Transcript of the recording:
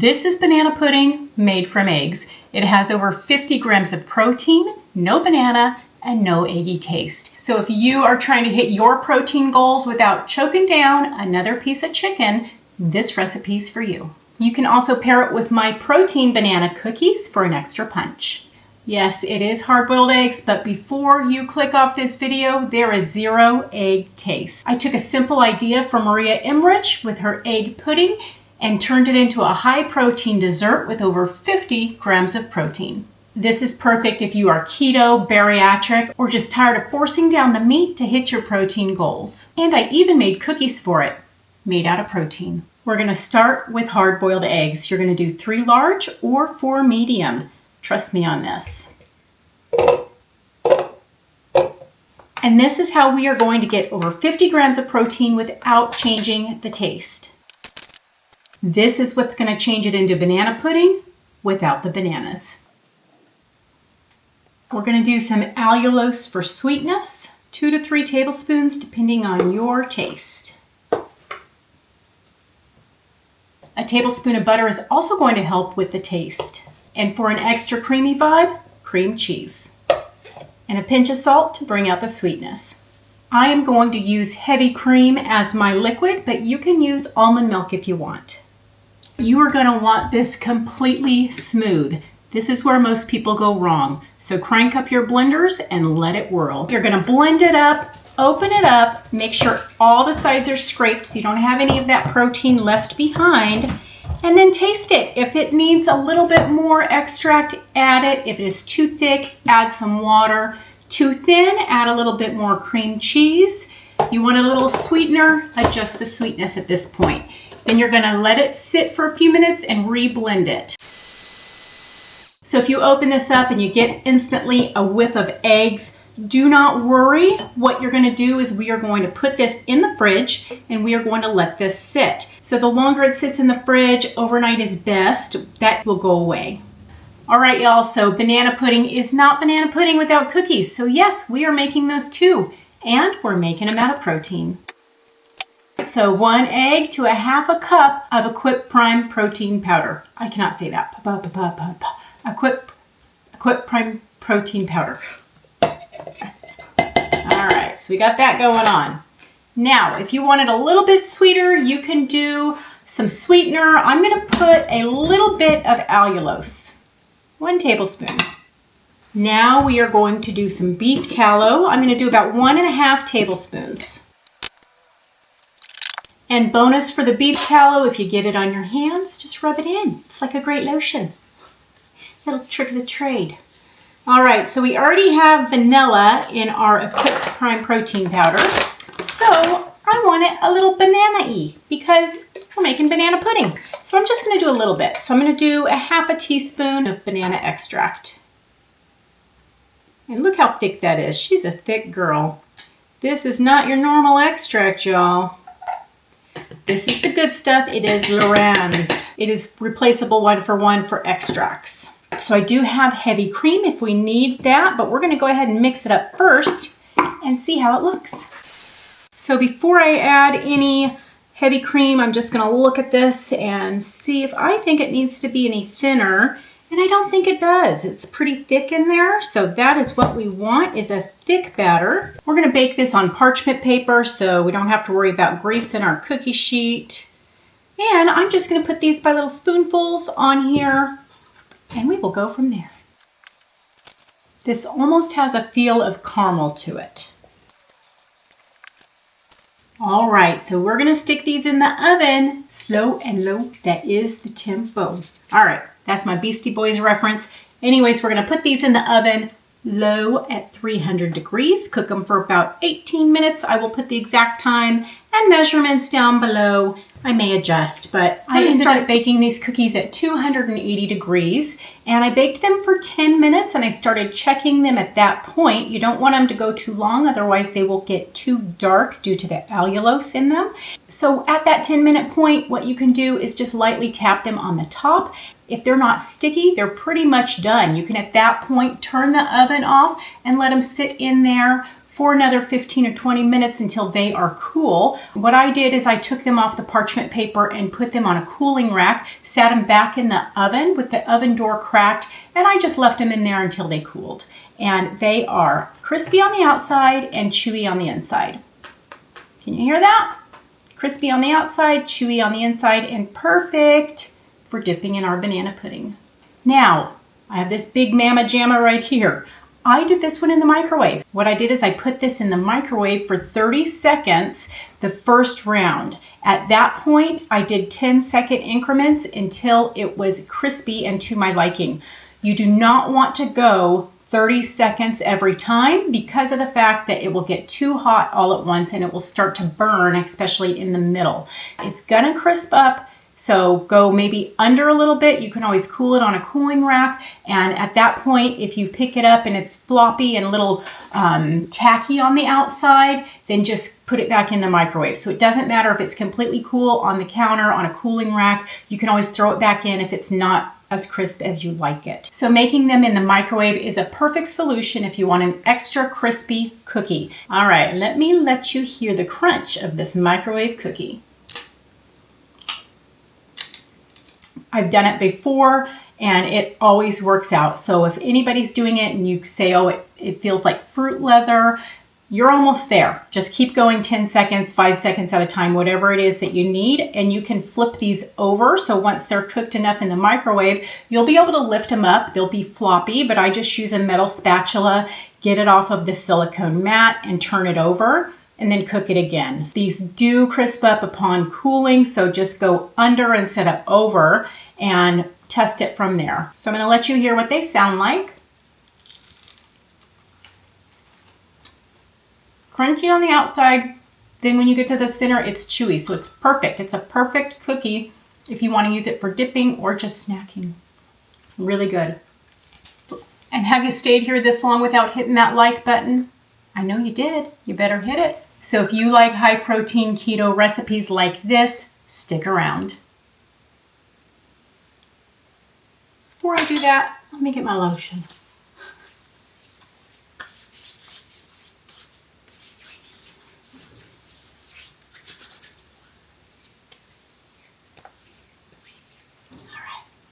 This is banana pudding made from eggs. It has over 50 grams of protein, no banana, and no eggy taste. So if you are trying to hit your protein goals without choking down another piece of chicken, this recipe's for you. You can also pair it with my protein banana cookies for an extra punch. Yes, it is hard-boiled eggs, but before you click off this video, there is 0 egg taste. I took a simple idea from Maria Emmerich with her egg pudding and turned it into a high-protein dessert with over 50 grams of protein. This is perfect if you are keto, bariatric, or just tired of forcing down the meat to hit your protein goals. And I even made cookies for it, made out of protein. We're gonna start with hard-boiled eggs. You're gonna do 3 large or 4 medium. Trust me on this. And this is how we are going to get over 50 grams of protein without changing the taste. This is what's going to change it into banana pudding without the bananas. We're going to do some allulose for sweetness, 2 to 3 tablespoons depending on your taste. A tablespoon of butter is also going to help with the taste. And for an extra creamy vibe, cream cheese. And a pinch of salt to bring out the sweetness. I am going to use heavy cream as my liquid, but you can use almond milk if you want. You are going to want this completely smooth. This is where most people go wrong. So crank up your blenders and let it whirl. You're going to blend it up, open it up, make sure all the sides are scraped so you don't have any of that protein left behind, and then taste it. If it needs a little bit more extract, add it. If it is too thick, add some water. Too thin, add a little bit more cream cheese. You want a little sweetener, adjust the sweetness at this point. Then you're gonna let it sit for a few minutes and re-blend it. So if you open this up and you get instantly a whiff of eggs, do not worry. What you're gonna do is we are going to put this in the fridge and we are going to let this sit. So the longer it sits in the fridge, overnight is best. That will go away. All right, y'all, so banana pudding is not banana pudding without cookies. So yes, we are making those too, and we're making them out of protein. So 1 egg to a half a cup of Equip Prime protein powder. I cannot say that. Equip Prime protein powder. All right, so we got that going on. Now, if you want it a little bit sweeter, you can do some sweetener. I'm gonna put a little bit of allulose, 1 tablespoon. Now we are going to do some beef tallow. I'm gonna do about 1.5 tablespoons. And bonus for the beef tallow, if you get it on your hands, just rub it in. It's like a great lotion. Little trick of the trade. All right, so we already have vanilla in our Equip Prime protein powder. So I want it a little banana-y because we're making banana pudding. So I'm just gonna do a little bit. So I'm gonna do a half a teaspoon of banana extract. And look how thick that is. She's a thick girl. This is not your normal extract, y'all. This is the good stuff. It is Lorenz. It is replaceable 1-for-1 for extracts. So I do have heavy cream if we need that, but we're gonna go ahead and mix it up first and see how it looks. So before I add any heavy cream, I'm just gonna look at this and see if I think it needs to be any thinner. And I don't think it does. It's pretty thick in there. So that is what we want, is a thick batter. We're gonna bake this on parchment paper so we don't have to worry about grease in our cookie sheet. And I'm just gonna put these by little spoonfuls on here and we will go from there. This almost has a feel of caramel to it. All right, so we're gonna stick these in the oven, slow and low. That is the tempo. All right. That's my Beastie Boys reference. Anyways, we're gonna put these in the oven low at 300 degrees. Cook them for about 18 minutes. I will put the exact time and measurements down below. I may adjust, but I started baking these cookies at 280 degrees and I baked them for 10 minutes and I started checking them at that point. You don't want them to go too long, otherwise they will get too dark due to the allulose in them. So at that 10-minute point, what you can do is just lightly tap them on the top. If they're not sticky, they're pretty much done. You can at that point turn the oven off and let them sit in there for another 15 or 20 minutes until they are cool. What I did is I took them off the parchment paper and put them on a cooling rack, sat them back in the oven with the oven door cracked, and I just left them in there until they cooled. And they are crispy on the outside and chewy on the inside. Can you hear that? Crispy on the outside, chewy on the inside, and perfect for dipping in our banana pudding. Now, I have this big mamma jamma right here. I did this one in the microwave. What I did is I put this in the microwave for 30 seconds, the first round. At that point, I did 10-second increments until it was crispy and to my liking. You do not want to go 30 seconds every time because of the fact that it will get too hot all at once and it will start to burn, especially in the middle. It's gonna crisp up. So go maybe under a little bit. You can always cool it on a cooling rack. And at that point, if you pick it up and it's floppy and a little tacky on the outside, then just put it back in the microwave. So it doesn't matter if it's completely cool on the counter, on a cooling rack. You can always throw it back in if it's not as crisp as you like it. So making them in the microwave is a perfect solution if you want an extra crispy cookie. All right, let me let you hear the crunch of this microwave cookie. I've done it before and it always works out. So if anybody's doing it and you say, oh, it feels like fruit leather, you're almost there. Just keep going 10 seconds, 5 seconds at a time, whatever it is that you need. And you can flip these over. So once they're cooked enough in the microwave, you'll be able to lift them up. They'll be floppy, but I just use a metal spatula, get it off of the silicone mat and turn it over, and then cook it again. These do crisp up upon cooling, so just go under instead of over and test it from there. So I'm gonna let you hear what they sound like. Crunchy on the outside, then when you get to the center, it's chewy, so it's perfect. It's a perfect cookie if you wanna use it for dipping or just snacking. Really good. And have you stayed here this long without hitting that like button? I know you did. You better hit it. So if you like high protein keto recipes like this, stick around. Before I do that, let me get my lotion.